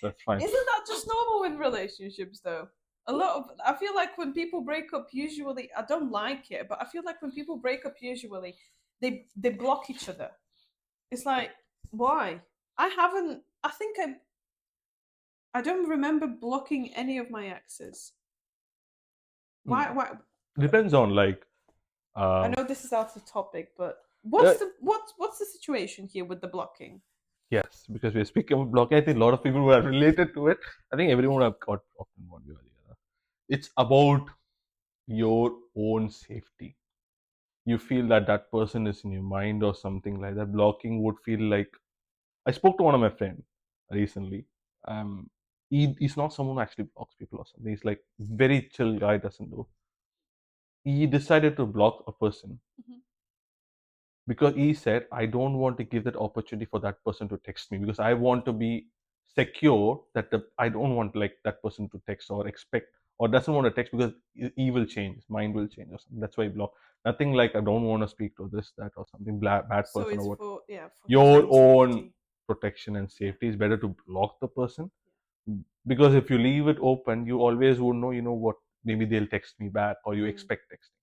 That's fine. Isn't that just normal in relationships though? I feel like when people break up, usually I don't like it, but I feel like when people break up, usually they block each other. It's like, why? I haven't. I think I don't remember blocking any of my exes. Why? Mm. Why? Depends on like I um know this is out of topic, but uh, what's the situation here with the blocking? yes, because we're speaking about blocking. I think a lot of people who are related to it. I think everyone have got blocked in one way or the other. It's about your own safety. You feel that that person is in your mind or something like that. Blocking would feel like, I spoke to one of my friends recently. Um, he's not someone who actually blocks people or something. He's like very chill guy, doesn't do. He decided to block a person Mhm. because he said, I don't want to give that opportunity for that person to text me because I want to be secure that I don't want like that person to text or expect or doesn't want to text because he will change, his mind will change or something. That's why he block. Nothing like I don't want to speak to this, that, or something bad So person it's or what. for for his Your own own safety. protection and safety is better to block the person because if you leave it open, you always would know, you know what, maybe they'll text me back or you Mm. expect texting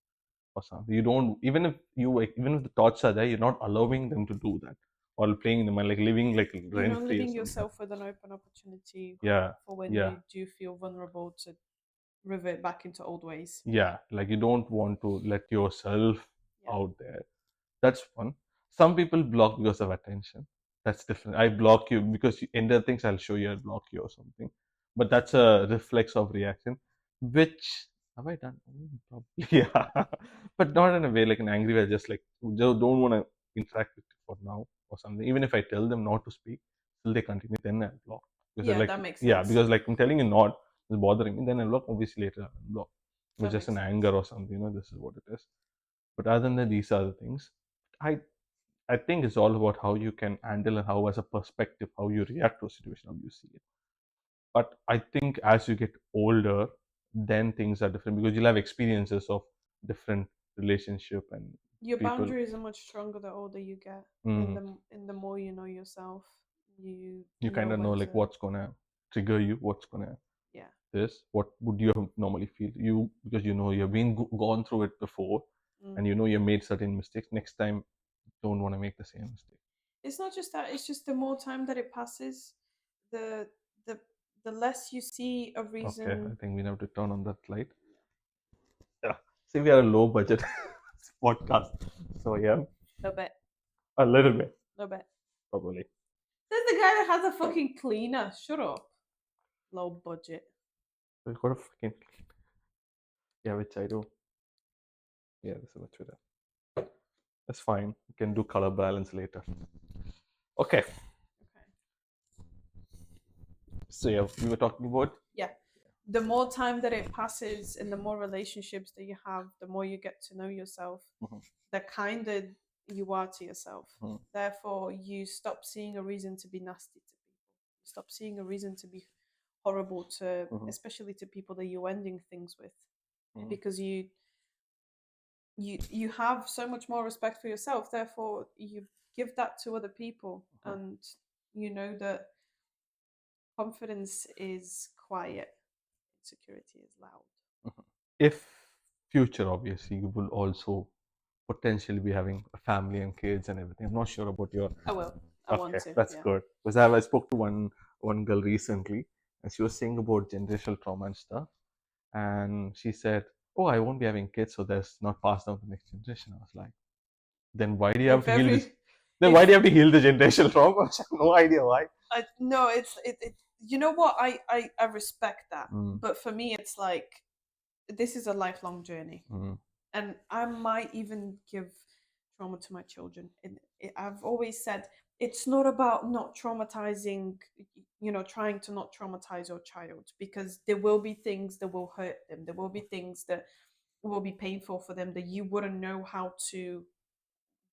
or something. You don't, even if the thoughts are there, you're not allowing them to do that or playing them and like living like You're rent not free or leaving something. yourself with an open opportunity Yeah, for when yeah, you do feel vulnerable to revert back into old ways. yeah. Like you don't want to let yourself Yeah. out there. That's one. Some people block because of attention. That's different. I block you because you enter things. I'll show you. I'll block you or something. But that's a reflex of reaction, which have I done? Probably, yeah. But not in a way like an angry way. Just like don't want to interact with you for now or something. Even if I tell them not to speak, still they continue. Then I'll block because they're Yeah, like, that makes yeah, sense. because like I'm telling you not, it's bothering me. Then I'll block. Obviously later I'll block. It's That just makes an sense. anger or something. This is what it is. But other than that, these are the things. I I think it's all about how you can handle and how, as a perspective, how you react to a situation, how you see it. But I think as you get older, then things are different because you'll have experiences of different relationship and Your people. boundaries are much stronger the older you get, and Mm, the more you know yourself, you you kind know of know when like to. what's gonna trigger you, what's gonna Yeah. this, what would you normally feel you because you've been gone through it before, Mm. and you made certain mistakes. Next time, don't want to make the same mistake. It's not just that; it's just the more time that it passes, the the the less you see a Okay, I reason. think we have to turn on that light. Yeah. See, we are a low budget podcast. So yeah, No bet, a little bit no bet. probably. There's the guy that has a fucking cleaner. Shut up. Low budget. We got a freaking yeah, which I do. Yeah, this is much better. That's fine. We can do color balance later. Okay. Okay. So yeah, we were talking about Yeah. The more time that it passes and the more relationships that you have, the more you get to know yourself, mhm, the kinder you are to yourself. mhm, Therefore, you stop seeing a reason to be nasty to people. You stop seeing a reason to be horrible to, mhm, especially to people that you're ending things with, mhm, because you have so much more respect for yourself. Therefore, you give that to other people, mhm, and you know that confidence is quiet, insecurity is loud. mhm. If future, obviously, you will also potentially be having a family and kids and everything. I'm not sure about your. I will. I want Okay, to. that's Yeah. good. Because I spoke to one girl recently, and she was saying about generational trauma and stuff. And she said, "Oh, I won't be having kids, so that's not passed down to the next generation." I was like, "Then why do you have If to heal this? every Then why do if you have to heal the generational trauma?" I have no idea why. I no, it. You know what? I respect that, Mm, but for me, it's like this is a lifelong journey, mm, and I might even give trauma to my children. And I've always said it's not about not traumatizing. Trying to not traumatize your child, because there will be things that will hurt them. There will be things that will be painful for them that you wouldn't know how to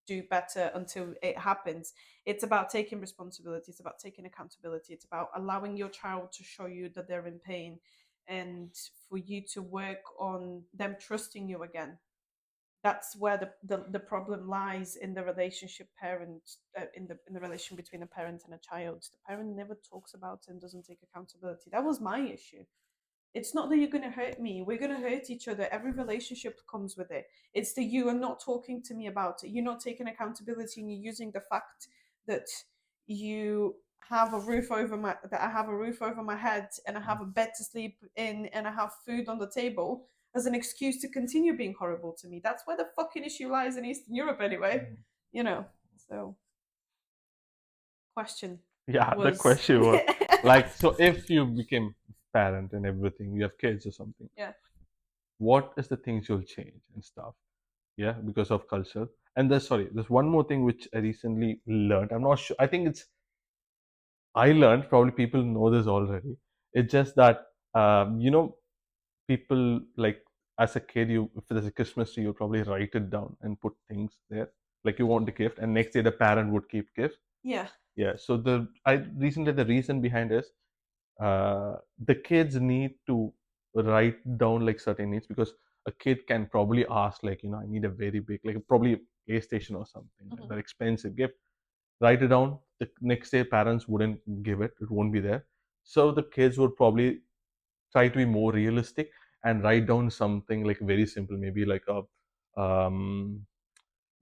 do better until it happens. It's about taking responsibility, it's about taking accountability, it's about allowing your child to show you that they're in pain, and for you to work on them trusting you again. That's where the problem lies in the relationship parent in the relation between a parent and a child. The parent never talks about it and doesn't take accountability. That was my issue. It's not that you're going to hurt me. We're going to hurt each other. Every relationship comes with it. It's that you are not talking to me about it. You're not taking accountability, and you're using the fact that you have a roof over my that I have a roof over my head and I have a bed to sleep in and I have food on the table as an excuse to continue being horrible to me. That's where the fucking issue lies in Eastern Europe anyway. You know. So question Yeah, the was question was like, so if you became parent and everything, you have kids or something, yeah. what is the things you'll change and stuff? Yeah, because of culture. And there's one more thing which I recently learned. I'm not sure. I think it's I learned. Probably people know this already. It's just that people like as a kid, you if there's a Christmas tree, you probably write it down and put things there. Like you want the gift, and next day the parent would keep gift. Yeah. Yeah. So the reason behind is the kids need to write down like certain needs because a kid can probably ask like I need a very big like probably a PlayStation or something like Mhm. that expensive gift. Write it down. The next day parents wouldn't give it. It won't be there. So the kids would probably try to be more realistic and write down something like very simple, um,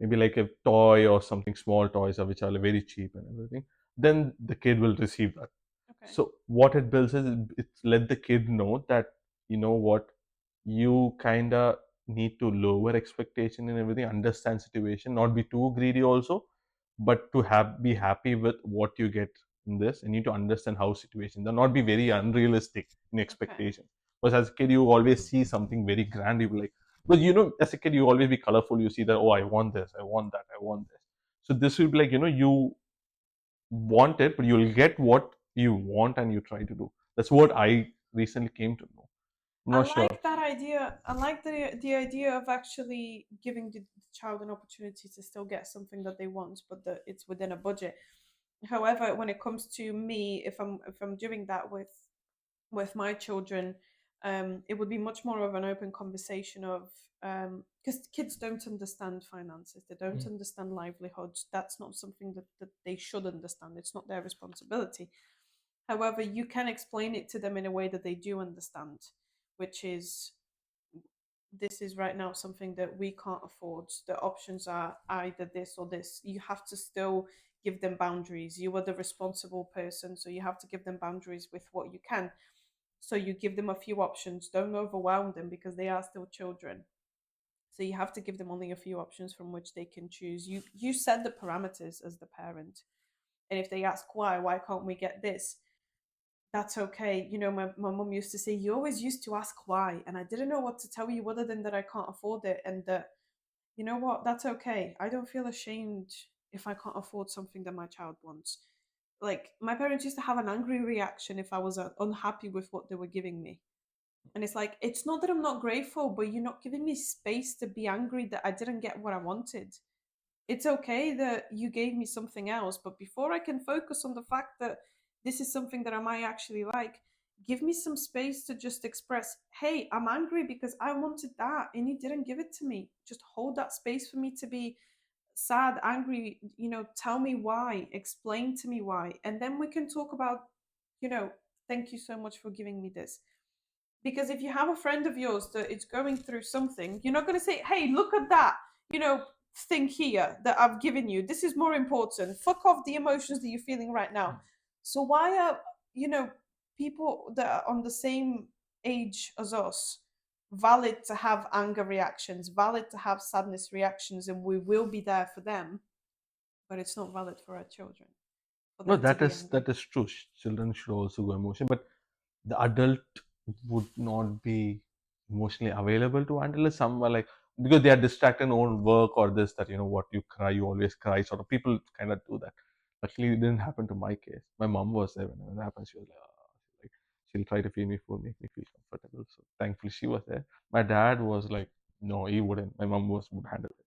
maybe like a toy or something small toys which are very cheap and everything. Then the kid will receive that. Okay. So what it builds is it's let the kid know that what you kind of need to lower expectation and everything, understand situation, not be too greedy also, but to have be happy with what you get in this, and need to understand how situations are not be very unrealistic in Okay. expectation. Because as a kid you always see something very grand, you be like, but as a kid you always be colorful, you see that, oh, I want this, I want that, I want this. So this will be like, you want it, but you'll get what you want and you try to do. That's what I recently came to know. I'm I not sure. like that idea. I like the idea of actually giving the child an opportunity to still get something that they want, but that it's within a budget. However, when it comes to me, if I'm doing that with my children, it would be much more of an open conversation of because kids don't understand finances, they don't Mm. understand livelihoods. That's not something that they should understand. It's not their responsibility. However, you can explain it to them in a way that they do understand, which is this is right now something that we can't afford. The options are either this or this. You have to still give them boundaries. You are the responsible person, so you have to give them boundaries with what you can. So you give them a few options. Don't overwhelm them because they are still children. So you have to give them only a few options from which they can choose. You set the parameters as the parent. And if they ask why can't we get this? That's okay. My mum used to say, you always used to ask why. And I didn't know what to tell you other than that I can't afford it. And that, you know what, that's okay. I don't feel ashamed if I can't afford something that my child wants. Like, my parents used to have an angry reaction if I was unhappy with what they were giving me. And it's like, it's not that I'm not grateful, but you're not giving me space to be angry that I didn't get what I wanted. It's okay that you gave me something else, but before I can focus on the fact that this is something that I might actually like, give me some space to just express, hey, I'm angry because I wanted that and you didn't give it to me. Just hold that space for me to be sad, angry, tell me why, explain to me why. And then we can talk about, you know, thank you so much for giving me this. Because if you have a friend of yours that is going through something, you're not going to say, hey, look at that, thing here that I've given you. This is more important. Fuck off the emotions that you're feeling right now. So why are, you know, people that are on the same age as us valid to have anger reactions, valid to have sadness reactions, and we will be there for them, but it's not valid for our children, for No, them to that be is angry. true. Children should also go emotion, but the adult would not be emotionally available to handle it. Some are like because they are distracted on work or this that what you cry, you always cry. Sort of people kind of do that. Luckily, it didn't happen to my case. My mom was there when it happened. She was like, she'll try to feed me food, make me feel comfortable. So thankfully, she was there. My dad was like, no, he wouldn't. My mom would handle it.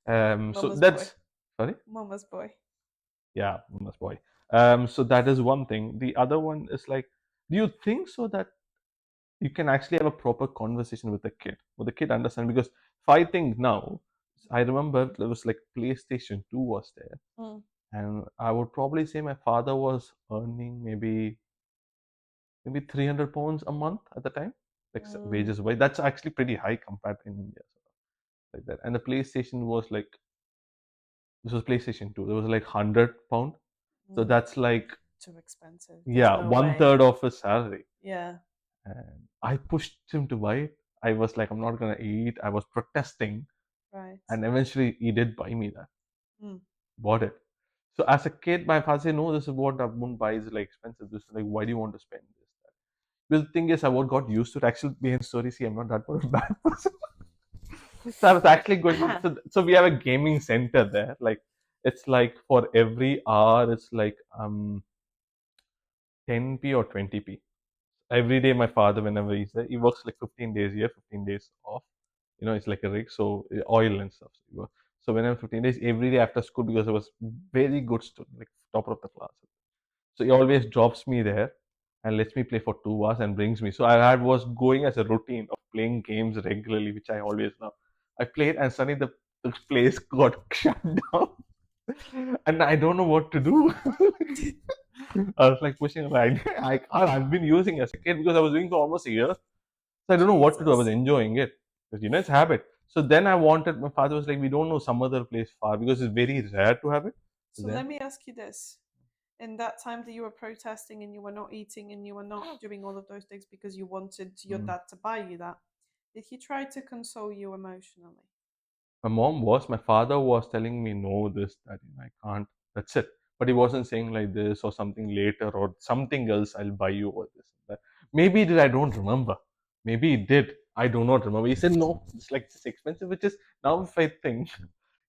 So Mama's boy. that's sorry. Mama's boy. Yeah, mama's boy. So that is one thing. The other one is like, do you think so that you can actually have a proper conversation with the kid, with the kid understand. Because if I think now, I remember there was like PlayStation 2 was there, Mm. and I would probably say my father was earning maybe 300 pounds a month at the time, like Mm. wages wise. That's actually pretty high compared to in India, so like that. And the PlayStation was like, this was PlayStation 2. It was like £100, so Mm. that's like, Too expensive. There's yeah, no one way. third of his salary. Yeah. And I pushed him to buy it. I was like, I'm not gonna eat. I was protesting, Right. and eventually he did buy me that. Mm. Bought it. So as a kid, my father said, "No, this is what I won't buy. Is like expensive. This is like, why do you want to spend this?" But the thing is, I what got used to it. Actually, being story, see, I'm not that much of a bad person. So I was actually going. So we have a gaming center there. Like it's like for every hour, it's like 10p or 20p. Every day, my father, whenever he's there, he works like 15 days here, 15 days off. It's like a rig, so oil and stuff. So when I'm 15 days, every day after school, because I was very good student, like topper of the class. So he always drops me there and lets me play for 2 hours and brings me. So I had was going as a routine of playing games regularly, which I always love. I played and suddenly the place got shut down. And I don't know what to do. I was like pushing like I've been using as a kid because I was doing for almost a year. So I don't know what to do. I was Jesus. enjoying it. Because it's habit. So then I wanted, my father was like, we don't know some other place far because it's very rare to have it. So Then let me ask you this. In that time that you were protesting and you were not eating and you were not doing all of those things because you wanted your mm, dad to buy you that, did he try to console you emotionally? my mom was, my father was telling me, no, this, that, I can't. That's it. But he wasn't saying like this or something later or something else, I'll buy you or this and that. Maybe he did, I don't remember. Maybe he did. I do not remember. He said no, it's like this expensive, which is now if I think,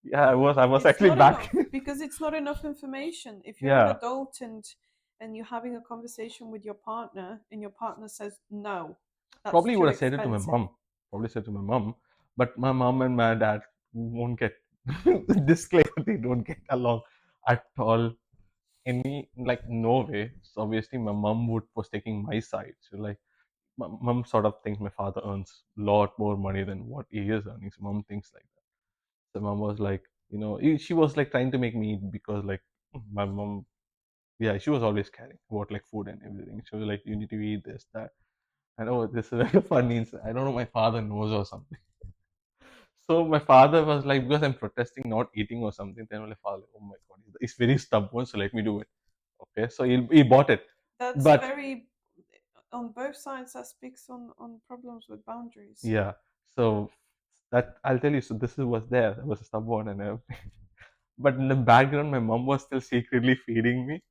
yeah, I was It's actually not back. enough because it's not enough information. If you're an Yeah. adult and you're having a conversation with your partner and your partner says no, that's Probably too would have said it to my expensive. mom. Probably said to my mom, but my mom and my dad won't get disclaimer. They don't get along at all. Any like no way. So obviously, my mom was taking my side. So like, my mom sort of thinks my father earns a lot more money than what he is earning. So mom thinks like that. So mom was like, she was like trying to make me eat because like my mom, yeah, she was always caring about like food and everything. She was like, you need to eat this, that. I know this is very funny. I don't know, my father knows or something. So my father was like, because I'm protesting not eating or something, then my father, like, oh my god, he's very stubborn, so let me do it. Okay, so he bought it. That's But very on both sides that speaks on problems with boundaries. yeah, so that I'll tell you, so this was there. I was stubborn and everything. But in the background, my mom was still secretly feeding me.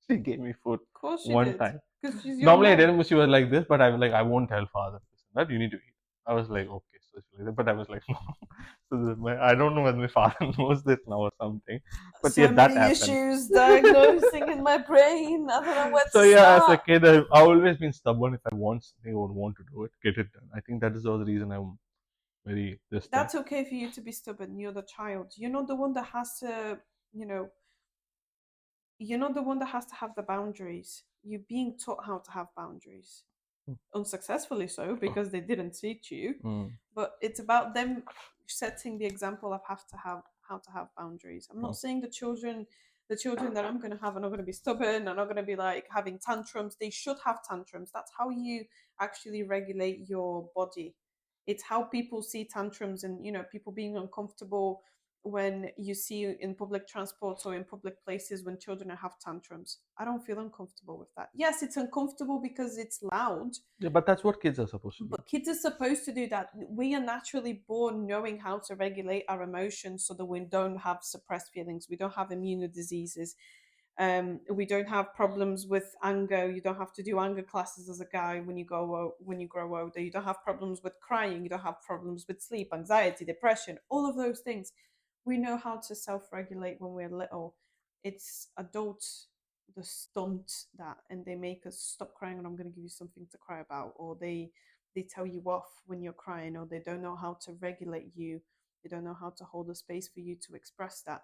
She gave me food Of course she one did, time. because she's your Normally, I mom. didn't. She was like this, but I was like, I won't tell father this and that. You need to eat. I was like, okay. So she was like that, but I was like, no. So I don't know whether my father knows this now or something. But yeah, So that many happened. issues diagnosing in my brain. I don't know where So to yeah, as a start. kid, I've always been stubborn. If I want something, I would want to do it, get it done. I think that is the reason I'm very this thing. That's okay for you to be stubborn. You're the child. You're not the one that has to, you know, you're not the one that has to have the boundaries. You're being taught how to have boundaries. Unsuccessfully so because they didn't teach you. Mm, But it's about them setting the example of have to have how to have boundaries. I'm not mm, saying the children that I'm going to have are not going to be stubborn, are not going to be like having tantrums. They should have tantrums. That's how you actually regulate your body. It's how people see tantrums and people being uncomfortable when you see in public transport or in public places when children have tantrums. I don't feel uncomfortable with that. Yes, it's uncomfortable because it's loud, yeah, but that's what kids are supposed to do. but kids are supposed to do that. We are naturally born knowing how to regulate our emotions so that we don't have suppressed feelings. We don't have immune diseases. We don't have problems with anger. You don't have to do anger classes as a guy when you grow older. You don't have problems with crying. You don't have problems with sleep, anxiety, depression, all of those things. We know how to self-regulate when we're little. It's adults the stunt that and they make us stop crying and I'm going to give you something to cry about, or they tell you off when you're crying, or they don't know how to regulate you, they don't know how to hold a space for you to express that.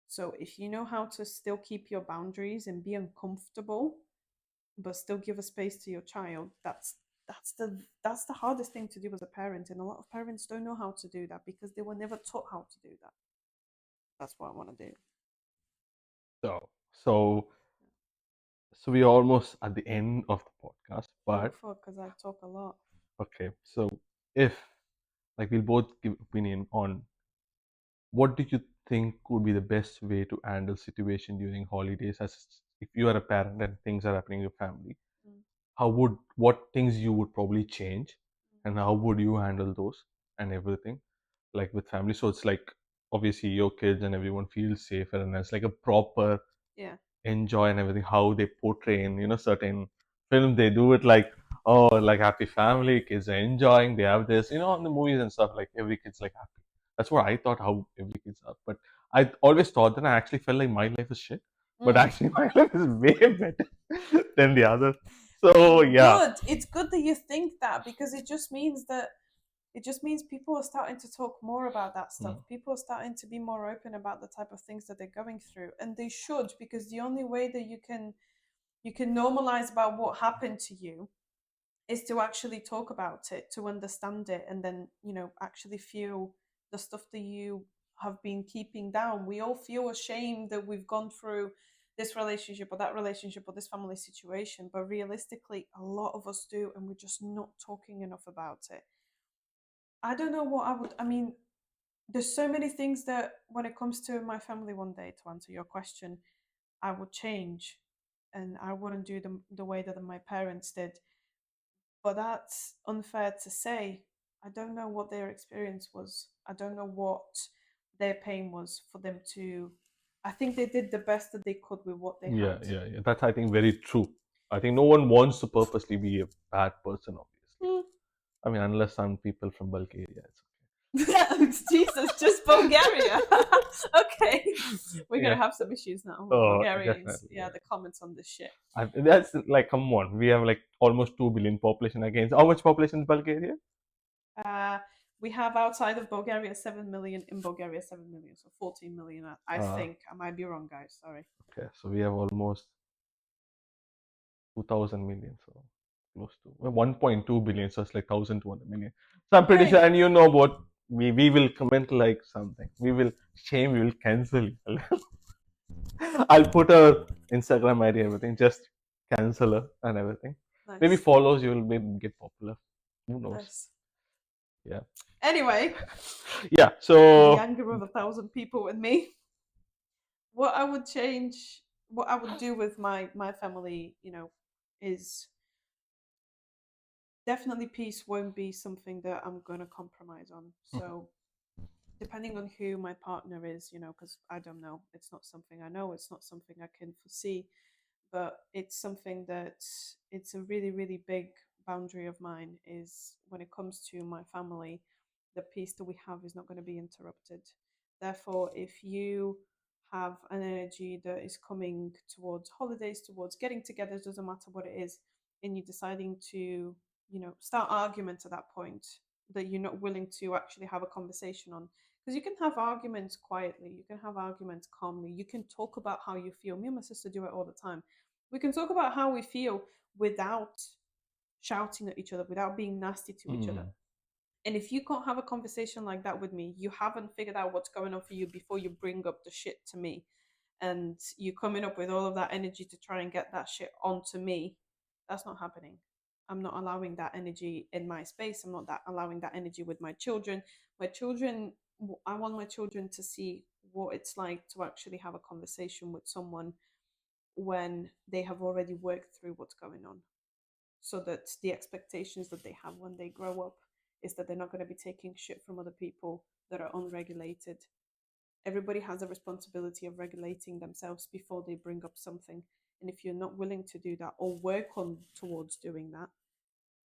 So if you know how to still keep your boundaries and be uncomfortable but still give a space to your child, that's the hardest thing to do as a parent, and a lot of parents don't know how to do that because they were never taught how to do that. That's what I want to do. So, so, so we're almost at the end of the podcast, Oh but fuck, because I talk a lot. okay. So, if like we'll both give opinion on what do you think would be the best way to handle situation during holidays, as if you are a parent and things are happening in your family, Mm, how would what things you would probably change, mm. and how would you handle those and everything, like with family. So it's like obviously your kids and everyone feels safer, and it's like a proper Yeah. enjoy and everything, how they portray in certain film. They do it like, oh, like happy family, kids are enjoying, they have this, on the movies and stuff, like every kid's like happy. That's what I thought, how every kid's are. But I always thought that, I actually felt like my life is shit, but Mm. actually my life is way better than the other. So yeah. Good. It's good that you think that because it just means people are starting to talk more about that stuff. Mm. People are starting to be more open about the type of things that they're going through, and they should, because the only way that you can normalize about what happened to you is to actually talk about it, to understand it, and then actually feel the stuff that you have been keeping down. We all feel ashamed that we've gone through this relationship or that relationship or this family situation, but realistically a lot of us do, and we're just not talking enough about it. I don't know what I mean, there's so many things that when it comes to my family, one day, to answer your question, I would change, and I wouldn't do the way that my parents did. But that's unfair to say. I don't know what their experience was. I don't know what their pain was for them to. I think they did the best that they could with what they Yeah, had. yeah, yeah. That's, I think, very true. I think no one wants to purposely be a bad person, obviously. Hmm. I mean, unless some people from Bulgaria, it's Jesus, just Bulgaria. Okay, we're okay. gonna Yeah. have some issues now with Oh, Bulgarians. definitely. Yeah, Yeah. the comments on this shit. That's like, come on. We have like almost 2 billion population against how much population is Bulgaria? Uh, we have outside of Bulgaria 7 million. In Bulgaria 7 million, so 14 million. I Uh, think I might be wrong, guys. Sorry. okay, so we have almost 2,000 million, so close to 1.2 billion, so it's like 1,200 million. So I'm pretty sure, Okay. and you know what? We will comment like something. We will shame. We will cancel. I'll put her Instagram ID, everything. Just cancel her and everything. Maybe Nice. follows, you will maybe get popular. Who knows? Nice. Yeah. Anyway, Yeah. the So anger of 1,000 people in me. What I would change, what I would do with my family, is definitely peace won't be something that I'm gonna compromise on. So depending on who my partner is, because I don't know, it's not something I know, it's not something I can foresee, but it's something that it's a really, really big boundary of mine is when it comes to my family, the peace that we have is not going to be interrupted. Therefore, if you have an energy that is coming towards holidays, towards getting together, doesn't matter what it is, and you're deciding to, start arguments at that point that you're not willing to actually have a conversation on, because you can have arguments quietly, you can have arguments calmly, you can talk about how you feel. Me and my sister do it all the time. We can talk about how we feel without shouting at each other, without being nasty to each other. mm, And if you can't have a conversation like that with me, you haven't figured out what's going on for you before you bring up the shit to me. And you coming up with all of that energy to try and get that shit onto me, that's not happening. I'm not allowing that energy in my space. I'm not allowing that energy with my children. My children, I want my children to see what it's like to actually have a conversation with someone when they have already worked through what's going on, so that the expectations that they have when they grow up is that they're not going to be taking shit from other people that are unregulated. Everybody has a responsibility of regulating themselves before they bring up something, and if you're not willing to do that or work on towards doing that,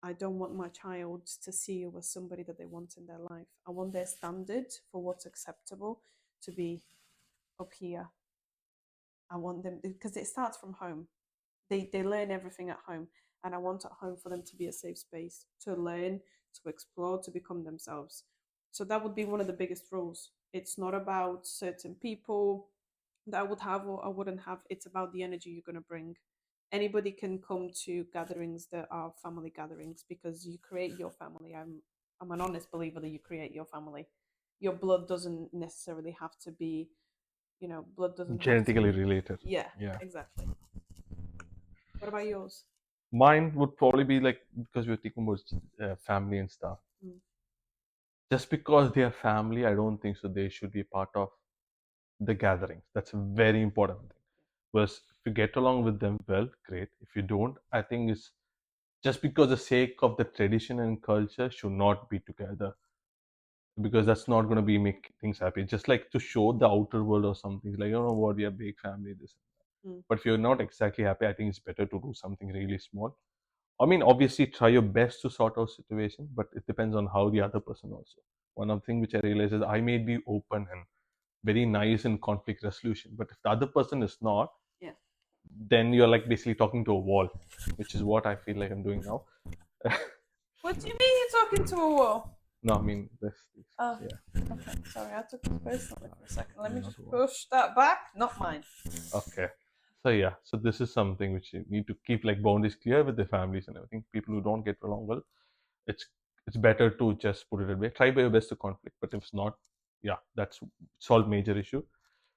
I don't want my child to see you as somebody that they want in their life. I want their standard for what's acceptable to be up here. I want them, because it starts from home. They learn everything at home, and I want at home for them to be a safe space to learn, to explore, to become themselves. So that would be one of the biggest rules. It's not about certain people that I would have or I wouldn't have. It's about the energy you're going to bring. anybody can come to gatherings that are family gatherings because you create your family. I'm an honest believer that you create your family. Your blood doesn't necessarily have to be, blood doesn't have to Genetically be. related. Yeah, Yeah. exactly. What about yours? Mine would probably be like, because we're thinking about family and stuff. Mm. Just because they are family, I don't think so. They should be part of the gatherings. That's a very important thing. Because if you get along with them, well, great. If you don't, I think it's just because the sake of the tradition and culture should not be together, because that's not going to be make things happy. Just like to show the outer world or something, like, you know what, we are big family, this. Mm. But if you're not exactly happy, I think it's better to do something really small. I mean, obviously, try your best to sort out situation, but it depends on how the other person also. One of the things which I realize is I may be open and very nice in conflict resolution, but if the other person is not, Yeah. then you're like basically talking to a wall, which is what I feel like I'm doing now. What do you mean you're talking to a wall? No, I mean this. Oh, Yeah, okay. Sorry, I took it personally for a second. Let me not just a wall. push that back. Not mine. Okay. So yeah, so this is something which you need to keep like boundaries clear with the families and everything. People who don't get along well, it's it's better to just put it away. Try by your best to conflict, but if it's not, yeah, that's solve major issue.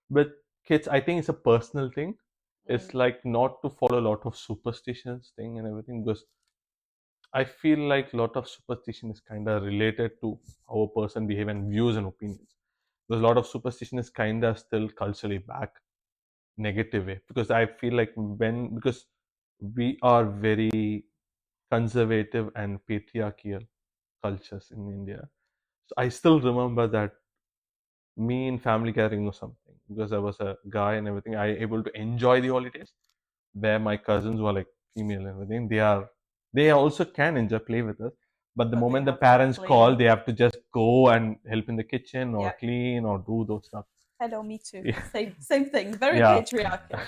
With kids, I think it's a personal thing. It's Mm. like not to follow a lot of superstitions thing and everything, because I feel like a lot of superstition is kind of related to how a person behave and views and opinions. Because a lot of superstition is kind of still culturally back negative way, because I feel like because we are very conservative and patriarchal cultures in India. So I still remember that me in family gathering or something, because I was a guy and everything, I able to enjoy the holidays where my cousins were like female and everything. They also can enjoy play with us. But the But they moment the have to parents call, clean. they have to just go and help in the kitchen or Yeah. clean or do those stuff. Hello, me too. Yeah. Same thing. Very Yeah. patriarchal.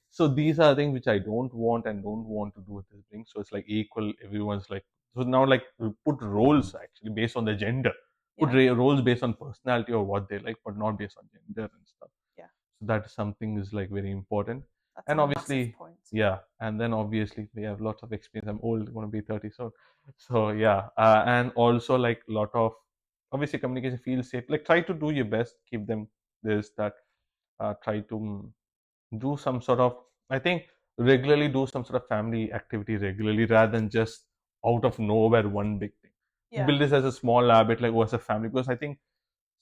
So these are things which I don't want and don't want to do with this thing. So it's like equal. Everyone's like, so now like we put roles actually based on the gender. Put Yeah. roles based on personality or what they like, but not based on gender and stuff. Yeah. So that is something is like very important. That's a And massive obviously, point. yeah. And then obviously we have lots of experience. I'm old, going to be 30 soon. So yeah. And also like lot of obviously communication feels safe. Like try to do your best. Keep them this that. Try to do some sort of, I think, regularly do some sort of family activity regularly rather than just out of nowhere one big thing. Yeah. Build this as a small habit, like what's a family, because I think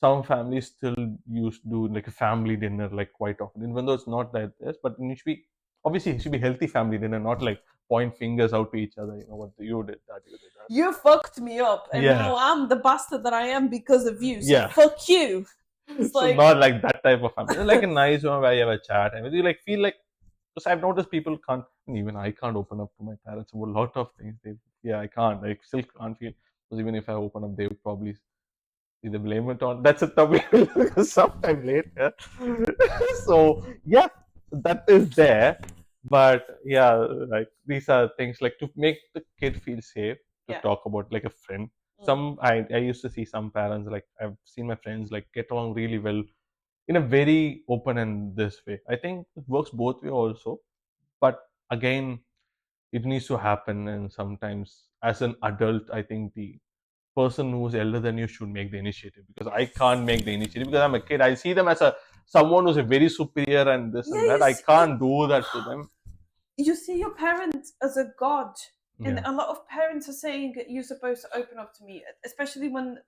some families still used to do like a family dinner like quite often, even though it's not that this, but it should be, obviously it should be healthy family dinner, not like point fingers out to each other, you know what, you did that, you did that. You fucked me up, and Yeah. now I'm the bastard that I am because of you. So Yeah. fuck you. It's So like, not like that type of family, like a nice one where you have a chat and you like feel like, because I've noticed people can't, and even I can't open up to my parents about a lot of things. I can't. I still can't feel, because even if I open up, they would probably either blame it on. That's a topic sometime later. So yeah, that is there. But yeah, like these are things like to make the kid feel safe to yeah. talk about like a friend. Mm. I used to see some parents, like I've seen my friends like get along really well in a very open and this way. I think it works both way also, but again, it needs to happen. And sometimes as an adult, I think the person who's elder than you should make the initiative, because I can't make the initiative because I'm a kid. I see them as a someone who's a very superior and this Yeah, and that. I can't do that to them. you see your parents as a god, and Yeah. a lot of parents are saying that you're supposed to open up to me, especially when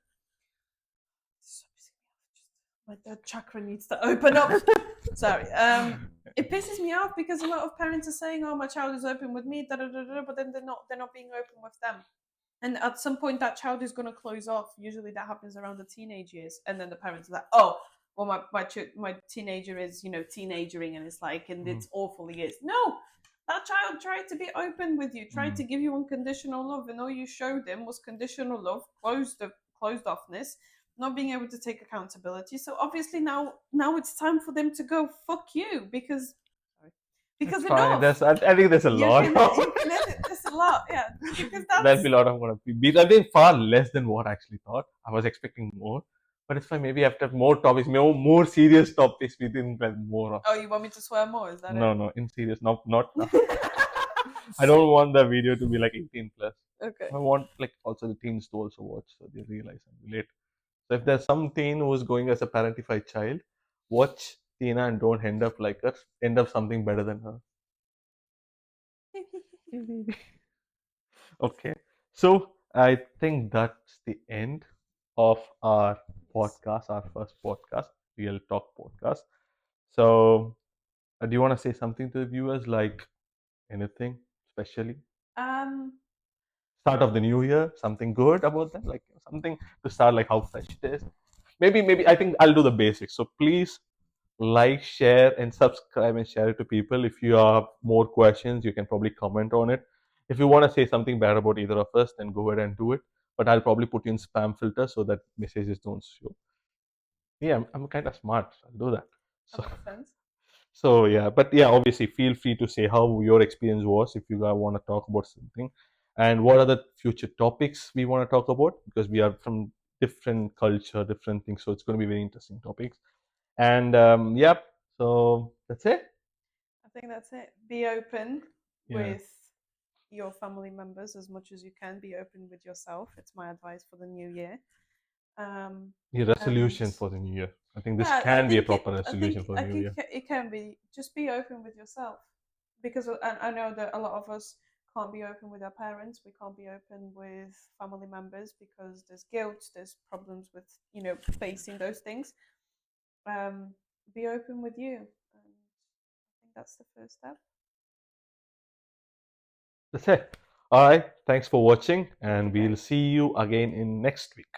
my third chakra needs to open up. Sorry. It pisses me off because a lot of parents are saying, "Oh, my child is open with me," da, da, da, da, but then they're not being open with them. And at some point, that child is going to close off. Usually, that happens around the teenage years, and then the parents are like, "Oh, well, my teenager is teenagering, and it's like, and Mm, it's awful." He is. No, that child tried to be open with you, tried to give you unconditional love, and all you showed him was conditional love, closed offness, not being able to take accountability. So obviously now it's time for them to go fuck you because it's fine. enough. I think there's a You lot. can edit this a lot, yeah, because There'll that's be a lot of gonna be. I think far less than what I actually thought. I was expecting more, but it's fine. Maybe after more topics, more serious topics, we didn't like more of. Oh, you want me to swear more? Is that No, no, in serious, not now. it? I don't want the video to be like 18 plus. Okay. I want like also the teens to also watch so they realize and relate. So if there's some teen who's going as a parentified child, watch Tina and don't end up like her. End up something better than her. Okay. So I think that's the end of our Yes. podcast, our first podcast, Real Talk podcast. So do you want to say something to the viewers, like anything especially? Um, Start of the new year, something good about that, like something to start, like how fresh it is. Maybe I think I'll do the basics. So please like, share, and subscribe and share it to people. If you have more questions, you can probably comment on it. If you want to say something bad about either of us, then go ahead and do it. But I'll probably put you in spam filter so that messages don't show. Yeah, I'm kind of smart. So I'll do that. that So makes sense. so yeah, but yeah, obviously feel free to say how your experience was if you guys want to talk about something, and what are the future topics we want to talk about, because we are from different culture, different things, so it's going to be very interesting topics. And yep, so that's it. I think that's it. Be open Yeah, with your family members as much as you can. Be open with yourself. It's my advice for the new year. Um, the and resolution for the new year. I think this yeah, I can be a think proper it. resolution for the I new think year. it can be. Just be open with yourself, because I know that a lot of us can't be open with our parents. We can't be open with family members because there's guilt. There's problems with facing those things. Um, be open with you. And I think that's the first step. That's it. All right, thanks for watching, and Okay. we'll see you again in next week.